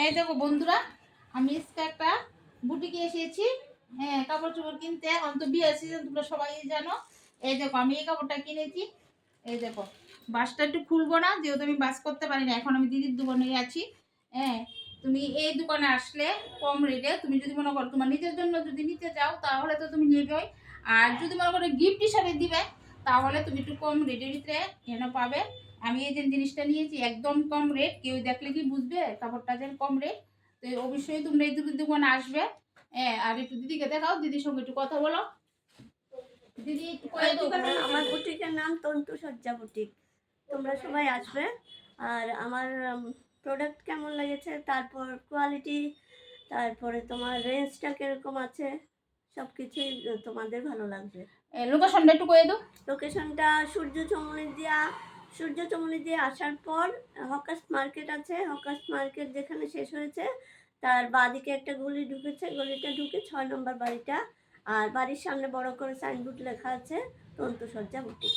এই দেখো বন্ধুরা, আমি আজকে একটা বুটিকে এসেছি। হ্যাঁ, কাপড় চোপড় কিনতে। এখন তো বিয়ের সিজন, তোমরা সবাই জানো। এই দেখো, আমি এই কাপড়টা কিনেছি। এই দেখো, বাসটা একটু খুলবো না, যেহেতু আমি বাস করতে পারি না, এখন আমি দিদির দোকানে আছি। হ্যাঁ, তুমি এই দোকানে আসলে কম রেটে, তুমি যদি মনে করো তোমার নিজের জন্য যদি নিতে চাও, তাহলে তো তুমি নেবেই। আর যদি মনে করো গিফট হিসাবে দিবে, তাহলে তুমি একটু কম রেটের ভিতরে পাবে। আমি এই যে জিনিসটা নিয়েছি একদম কম রেট, কেউ দেখলে কি বুঝবে কাপড়টা যে কম রেট। তো অবশ্যই তোমরা এই দোকানে আসবে। হ্যাঁ, আর একটু দিদিকে দেখাও, দিদির সঙ্গে একটু কথা বলো। দিদি একটু কয়ে দাও। আমার বুটিকের নাম তন্তু সজ্জা বুটিক। তোমরা সবাই আসবে। আর আমার প্রোডাক্ট কেমন লেগেছে, তারপর কোয়ালিটি, তারপরে তোমার রেঞ্জটা কিরকম আছে, সব কিছুই তোমাদের ভালো লাগবে। লোকেশনটা একটু কয়ে দাও। লোকেশনটা সূর্য চমনি দিয়ে আসার পর হকার্স মার্কেট আছে। হকার্স মার্কেট যেখানে শেষ হয়েছে, তার বাঁদিকে একটা গলি ঢুকেছে, গলিটা ঢুকে 6 নম্বর বাড়িটা। আর বাড়ির সামনে বড় করে সাইনবোর্ড লেখা আছে তন্তু সজ্জা বুটিক।